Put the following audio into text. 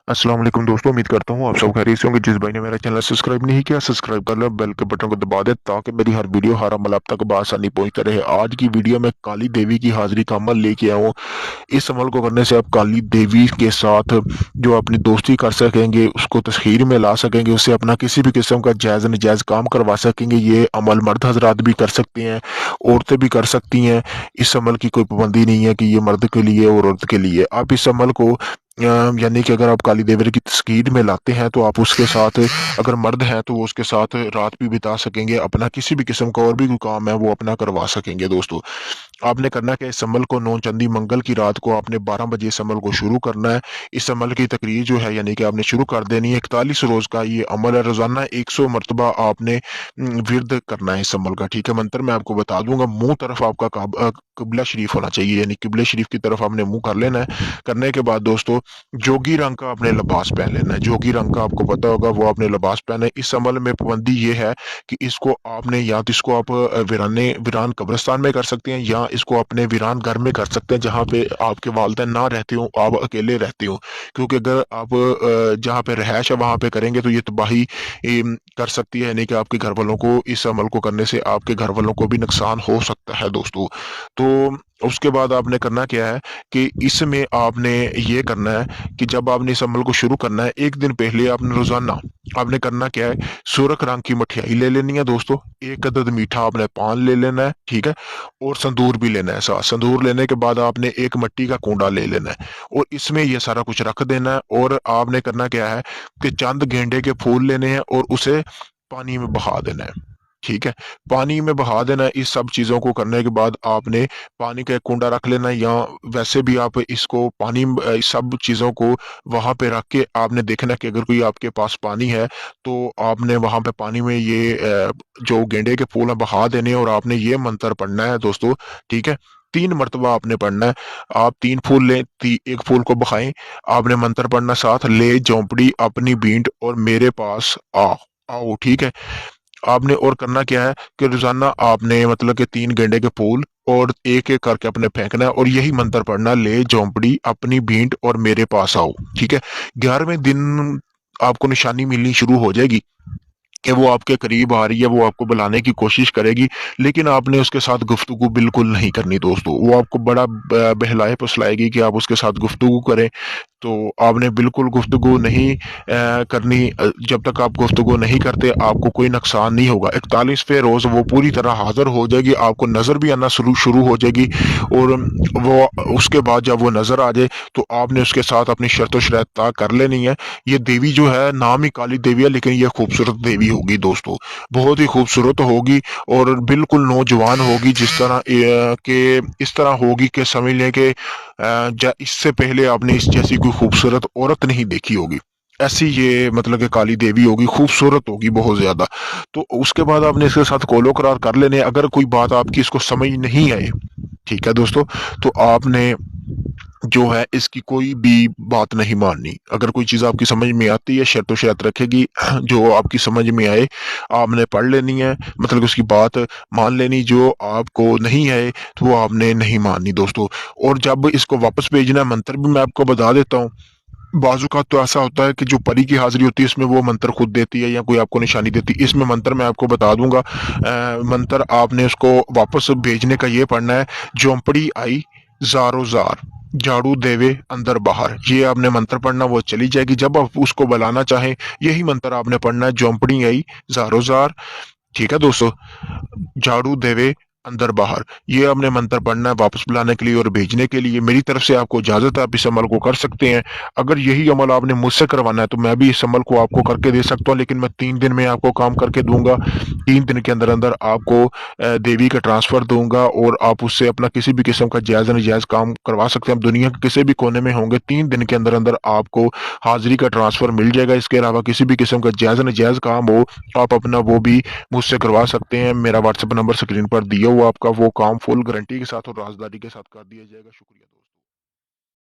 अस्सलाम वालेकुम दोस्तों, उम्मीद करता हूँ आप सब खैरियत से होंगे। जिस भाई ने मेरा चैनल सब्सक्राइब नहीं किया, सब्सक्राइब कर लो, बेल के बटन को दबा दे ताकि मेरी हर वीडियो हर अमल आप तक बआसानी पहुंचता रहे। आज की वीडियो में काली देवी की हाजिरी का अमल लेके आया हूँ। इस अमल को करने से आप काली देवी के साथ जो अपनी दोस्ती कर सकेंगे, उसको तस्खीर में ला सकेंगे, उससे अपना किसी भी किस्म का जायज़ नजायज़ काम करवा सकेंगे। ये अमल मर्द हजरात भी कर सकते हैं, औरतें भी कर सकती हैं। इस अमल की कोई पाबंदी नहीं है कि ये मर्द के लिए और औरत के लिए। आप इस अमल को यानी कि अगर आप काली देवी की तस्कीर में लाते हैं तो आप उसके साथ, अगर मर्द हैं तो वो उसके साथ रात भी बिता सकेंगे, अपना किसी भी किस्म का और भी कोई काम है वो अपना करवा सकेंगे। दोस्तों, आपने करना क्या, इस अमल को 9 चंदी मंगल की रात को आपने 12 बजे इस अमल को शुरू करना है। इस अमल की तकरीर जो है यानी कि आपने शुरू कर देनी है। 41 रोज का ये अमल है, रोजाना 100 मरतबा आपने विरद करना है इस अमल का। ठीक है, मंत्र मैं आपको बता दूंगा। मुंह तरफ आपका किबला शरीफ होना चाहिए, यानी किबले शरीफ की तरफ आपने मुंह कर लेना है। करने के बाद दोस्तों, जोगी रंग का आपने लिबास पहन लेना है। जोगी रंग का आपको पता होगा, वो आपने लिबास पहना है। इस अमल में पाबंदी ये है कि इसको आपने या तो इसको आप वीरान कब्रिस्तान में कर सकते हैं, या इसको अपने वीरान घर में कर सकते हैं जहाँ पे आपके वालिदैन ना रहते हो, आप अकेले रहते हो। क्योंकि अगर आप जहाँ पे रहायश है वहां पे करेंगे तो ये तबाही कर सकती है, यानी कि आपके घर वालों को, इस अमल को करने से आपके घर वालों को भी नुकसान हो सकता है दोस्तों। तो उसके बाद आपने करना क्या है कि इसमें आपने ये करना है कि जब आपने इस अमल को शुरू करना है, एक दिन पहले आपने रोजाना आपने करना क्या है, सुर्ख रंग की मठियाई ले लेनी है दोस्तों। एक अदद मीठा आपने पान ले लेना है, ठीक है, और संदूर भी लेना है साथ। संदूर लेने के बाद आपने एक मिट्टी का कूंडा ले लेना है और इसमें ये सारा कुछ रख देना है। और आपने करना क्या है कि चंद गेंडे के फूल लेने हैं और उसे पानी में बहा देना है। ठीक है, पानी में बहा देना है। इस सब चीज़ों को करने के बाद आपने पानी का एक कुंडा रख लेना है, या वैसे भी आप इसको पानी इस सब चीज़ों को वहां पे रख के आपने देखना है कि अगर कोई आपके पास पानी है तो आपने वहां पे पानी में ये जो गेंडे के फूल हैं बहा देने हैं और आपने ये मंत्र पढ़ना है दोस्तों। ठीक है, 3 मरतबा आपने पढ़ना है। आप 3 फूल लें, एक फूल को बहाएं, आपने मंत्र पढ़ना साथ, ले झोंपड़ी अपनी बींट और मेरे पास आओ। ठीक है, आपने और करना क्या है कि रोजाना आपने मतलब कि 3 गेंडे के फूल और एक एक करके अपने फेंकना है और यही मंत्र पढ़ना, ले झोंपड़ी अपनी भींट और मेरे पास आओ। ठीक है, 11वें दिन आपको निशानी मिलनी शुरू हो जाएगी कि वो आपके करीब आ रही है, वो आपको बुलाने की कोशिश करेगी, लेकिन आपने उसके साथ गुफ्तगू बिल्कुल नहीं करनी दोस्तों। वो आपको बड़ा बहलाए फुसलाएगी कि आप उसके साथ गुफ्तगू करें, तो आपने बिल्कुल गुफ्तगू नहीं करनी। जब तक आप गुफ्तगू नहीं करते आपको कोई नुकसान नहीं होगा। 41वें रोज़ वो पूरी तरह हाजिर हो जाएगी, आपको नज़र भी आना शुरू शुरू हो जाएगी। और वो उसके बाद जब वो नज़र आ जाए तो आपने उसके साथ अपनी शर्त व शरत तय कर लेनी है। ये देवी जो है, नाम ही काली देवी है लेकिन ये खूबसूरत देवी होगी दोस्तों, बहुत ही खूबसूरत होगी और बिल्कुल नौजवान होगी। जिस तरह के इस तरह होगी कि समझ लें कि इससे पहले आपने इस जैसी कोई खूबसूरत औरत नहीं देखी होगी। ऐसी ये मतलब कि काली देवी होगी, खूबसूरत होगी बहुत ज्यादा। तो उसके बाद आपने इसके साथ कोलो करार कर लेने। अगर कोई बात आपकी इसको समझ नहीं आए, ठीक है दोस्तों, तो आपने जो है इसकी कोई भी बात नहीं माननी। अगर कोई चीज़ आपकी समझ में आती है, शर्त शर्त रखेगी, जो आपकी समझ में आए आपने पढ़ लेनी है, मतलब कि उसकी बात मान लेनी। जो आपको नहीं आए तो वो आपने नहीं माननी दोस्तों। और जब इसको वापस भेजना है, मंत्र भी मैं आपको बता देता हूँ। बाजू का तो ऐसा होता है कि जो परी की हाजिरी होती है इसमें वो मंत्र खुद देती है या कोई आपको निशानी देती है। इसमें मंत्र मैं आपको बता दूंगा। मंत्र आपने उसको वापस भेजने का ये पढ़ना है, झोंपड़ी आई ज़ारो ज़ार, झाड़ू देवे अंदर बाहर। ये आपने मंत्र पढ़ना, वो चली जाएगी। जब आप उसको बुलाना चाहें यही मंत्र आपने पढ़ना है, झोंपड़ी आई ज़ारो ज़ार। ठीक है दोस्तों, झाड़ू देवे अंदर बाहर, ये आपने मंत्र पढ़ना है वापस बुलाने के लिए और भेजने के लिए। मेरी तरफ से आपको इजाजत है, आप इस अमल को कर सकते हैं। अगर यही अमल आपने मुझसे करवाना है तो मैं भी इस अमल को आपको करके दे सकता हूँ, लेकिन मैं 3 दिन में आपको काम करके दूंगा। 3 दिन के अंदर अंदर आपको देवी का ट्रांसफर दूंगा और आप उससे अपना किसी भी किस्म का जायज़ नजायज काम करवा सकते हैं। आप दुनिया के किसी भी कोने में होंगे, 3 दिन के अंदर अंदर आपको हाजिरी का ट्रांसफर मिल जाएगा। इसके अलावा किसी भी किस्म का जायज़ नजायज काम हो, आप अपना वो भी मुझसे करवा सकते हैं। मेरा व्हाट्सएप नंबर स्क्रीन पर दिया हुआ, आपका वो काम फुल गारंटी के साथ और राजदारी के साथ कर दिया जाएगा। शुक्रिया।